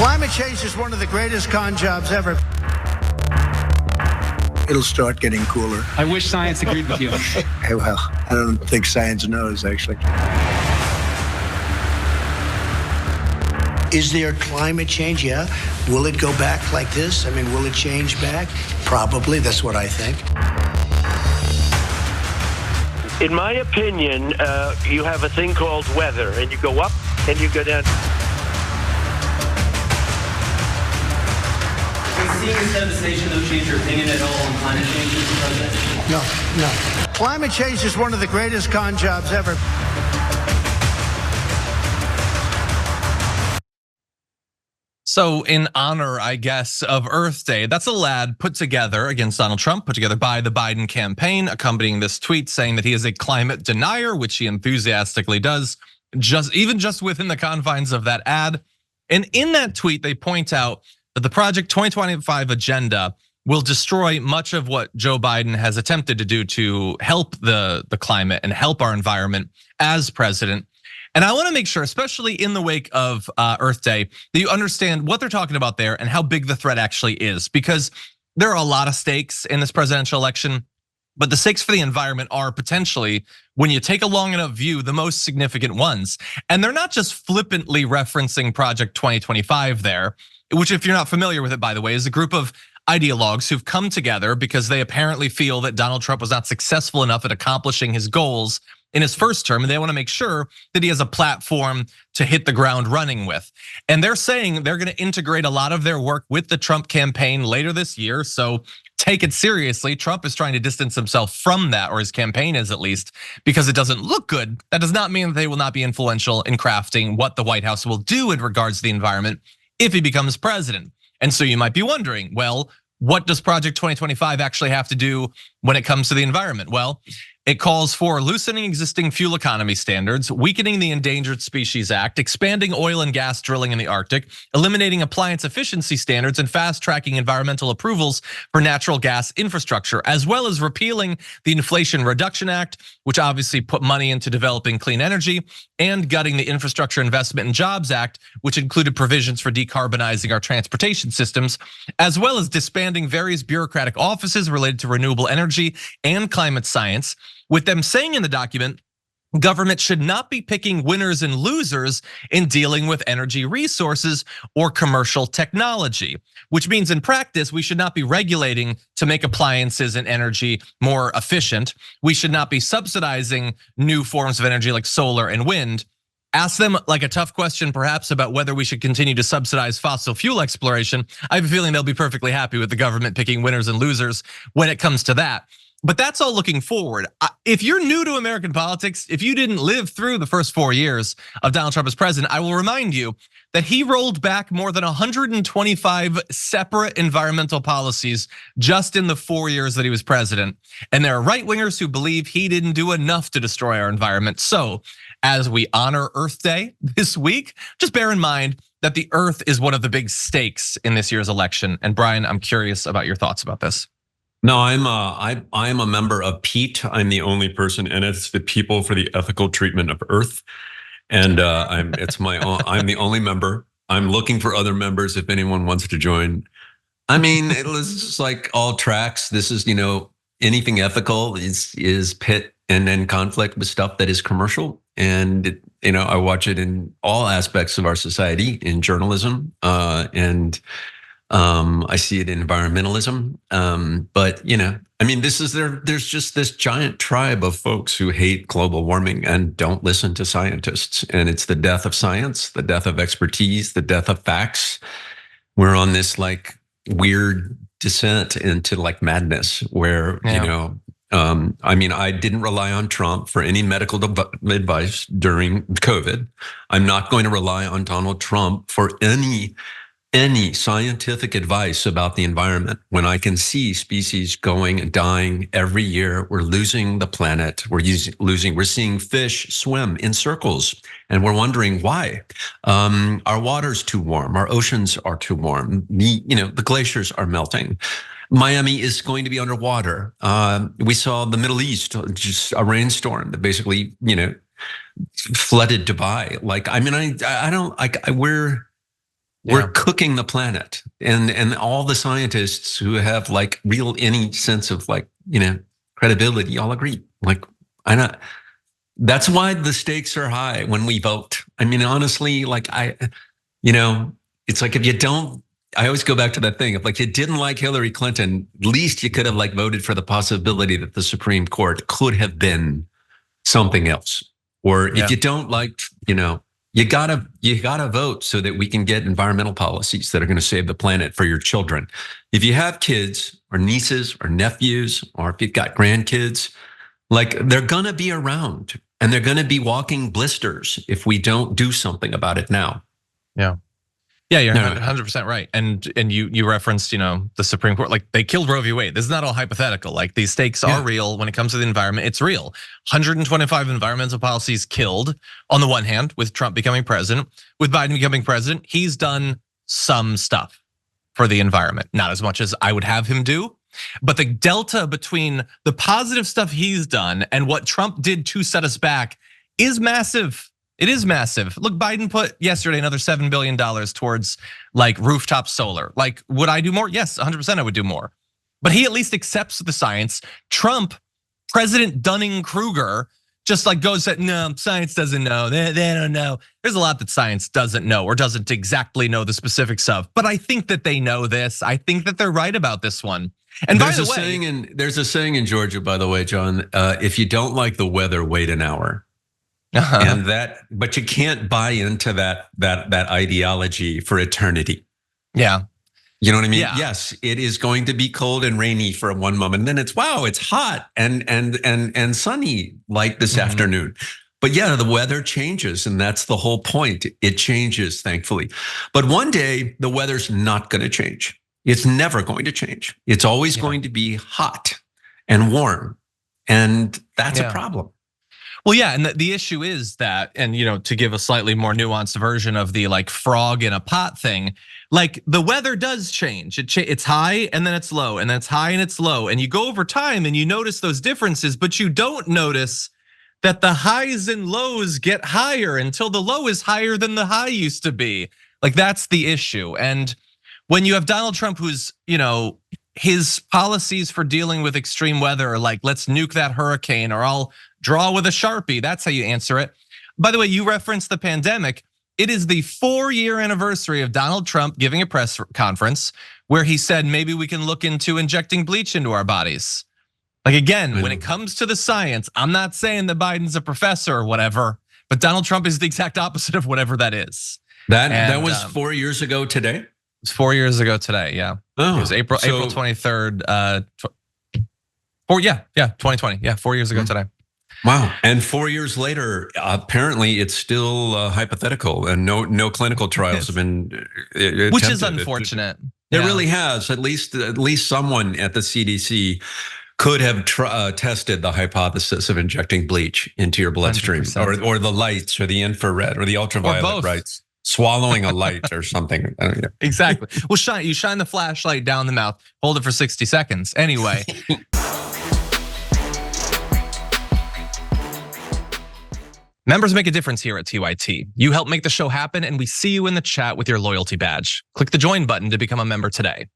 Climate change is one of the greatest con jobs ever. It'll start getting cooler. I wish science agreed with you. Well, I don't think science knows, actually. Is there climate change? Yeah. Will it go back like this? I mean, will it change back? Probably. That's what I think. In my opinion, you have a thing called weather, and you go up and you go down. Seeing this devastation, though, change your opinion at all on climate change, Mr. President? No. Climate change is one of the greatest con jobs ever. So in honor, I guess, of Earth Day, that's a lad put together against Donald Trump, put together by the Biden campaign, accompanying this tweet saying that he is a climate denier, which he enthusiastically does, even just within the confines of that ad. And in that tweet, they point out that the Project 2025 agenda will destroy much of what Joe Biden has attempted to do to help the climate and help our environment as president. And I want to make sure, especially in the wake of Earth Day, that you understand what they're talking about there and how big the threat actually is. Because there are a lot of stakes in this presidential election, but the stakes for the environment are potentially, when you take a long enough view, the most significant ones. And they're not just flippantly referencing Project 2025 there, which, if you're not familiar with it, by the way, is a group of ideologues who've come together because they apparently feel that Donald Trump was not successful enough at accomplishing his goals in his first term, and they want to make sure that he has a platform to hit the ground running with. And they're saying they're going to integrate a lot of their work with the Trump campaign later this year. So take it seriously. Trump is trying to distance himself from that, or his campaign is at least, because it doesn't look good. That does not mean that they will not be influential in crafting what the White House will do in regards to the environment if he becomes president. And so you might be wondering, well, what does Project 2025 actually have to do when it comes to the environment? Well, it calls for loosening existing fuel economy standards, weakening the Endangered Species Act, expanding oil and gas drilling in the Arctic, eliminating appliance efficiency standards, and fast-tracking environmental approvals for natural gas infrastructure, as well as repealing the Inflation Reduction Act, which obviously put money into developing clean energy, and gutting the Infrastructure Investment and Jobs Act, which included provisions for decarbonizing our transportation systems, as well as disbanding various bureaucratic offices related to renewable energy and climate science. With them saying in the document, government should not be picking winners and losers in dealing with energy resources or commercial technology, which means in practice, we should not be regulating to make appliances and energy more efficient. We should not be subsidizing new forms of energy like solar and wind. Ask them like a tough question, perhaps, about whether we should continue to subsidize fossil fuel exploration. I have a feeling they'll be perfectly happy with the government picking winners and losers when it comes to that. But that's all looking forward. If you're new to American politics, if you didn't live through the first 4 years of Donald Trump as president, I will remind you that he rolled back more than 125 separate environmental policies just in the 4 years that he was president. And there are right-wingers who believe he didn't do enough to destroy our environment. So as we honor Earth Day this week, just bear in mind that the Earth is one of the big stakes in this year's election. And Brian, I'm curious about your thoughts about this. No, I'm a member of PETE. I'm the only person in it. It's the People for the Ethical Treatment of Earth, and I'm the only member. I'm looking for other members if anyone wants to join. I mean, it's just like all tracks. This is, anything ethical is pit and then conflict with stuff that is commercial, and I watch it in all aspects of our society, in journalism, and I see it in environmentalism, but there's just this giant tribe of folks who hate global warming and don't listen to scientists, and it's the death of science, the death of expertise, the death of facts. We're on this like weird descent into like madness where, I didn't rely on Trump for any medical advice during COVID. I'm not going to rely on Donald Trump for any scientific advice about the environment when I can see species going and dying every year. We're losing the planet. We're seeing fish swim in circles, and we're wondering why. Our water's too warm. Our oceans are too warm. The glaciers are melting. Miami is going to be underwater. We saw the Middle East, just a rainstorm that basically, flooded Dubai. We're cooking the planet, and all the scientists who have like any sense of like, credibility all agree. Like, that's why the stakes are high when we vote. I mean, honestly, like it's like if you don't, I always go back to that thing. If like you didn't like Hillary Clinton, at least you could have like voted for the possibility that the Supreme Court could have been something else. Or if you don't like, you gotta vote so that we can get environmental policies that are going to save the planet for your children. If you have kids or nieces or nephews, or if you've got grandkids, like they're gonna be around and they're gonna be walking blisters if we don't do something about it now. Yeah, you're 100% right. And you referenced, the Supreme Court, like they killed Roe v. Wade. This is not all hypothetical. Like these stakes are real when it comes to the environment. It's real. 125 environmental policies killed on the one hand with Trump becoming president. With Biden becoming president, he's done some stuff for the environment. Not as much as I would have him do. But the delta between the positive stuff he's done and what Trump did to set us back is massive. It is massive. Look, Biden put yesterday another $7 billion towards like rooftop solar. Like, would I do more? Yes, 100% I would do more. But he at least accepts the science. Trump, President Dunning-Kruger, just like goes that, no, science doesn't know, they don't know. There's a lot that science doesn't know or doesn't exactly know the specifics of. But I think that they know this. I think that they're right about this one. And there's by the way, there's a saying in Georgia, by the way, John, if you don't like the weather, wait an hour. And but you can't buy into that ideology for eternity. Yeah. You know what I mean? Yeah. Yes, it is going to be cold and rainy for one moment. And then it's hot and sunny like this afternoon. But yeah, the weather changes, and that's the whole point. It changes, thankfully. But one day the weather's not going to change. It's never going to change. It's always going to be hot and warm. And that's a problem. Well, yeah, and the issue is that, and to give a slightly more nuanced version of the like frog in a pot thing, like the weather does change. It's high and then it's low, and then it's high and it's low, and you go over time and you notice those differences, but you don't notice that the highs and lows get higher until the low is higher than the high used to be. Like that's the issue. And when you have Donald Trump, who's his policies for dealing with extreme weather are like, let's nuke that hurricane, or I'll draw with a Sharpie. That's how you answer it. By the way, you referenced the pandemic. It is the 4-year anniversary of Donald Trump giving a press conference where he said, maybe we can look into injecting bleach into our bodies. Like again, when it comes to the science, I'm not saying that Biden's a professor or whatever, but Donald Trump is the exact opposite of whatever that is. That was 4 years ago today? It was 4 years ago today, yeah. Oh, it was April 23rd, 2020. Yeah, 4 years ago today. Wow. And 4 years later, apparently it's still hypothetical, and no clinical trials have been attempted. Which is unfortunate. It really has. At least someone at the CDC could have tested the hypothesis of injecting bleach into your bloodstream, or the lights, or the infrared, or the ultraviolet, right? Swallowing a light or something. I don't know. Exactly. Well, you shine the flashlight down the mouth, hold it for 60 seconds. Anyway. Members make a difference here at TYT. You help make the show happen, and we see you in the chat with your loyalty badge. Click the join button to become a member today.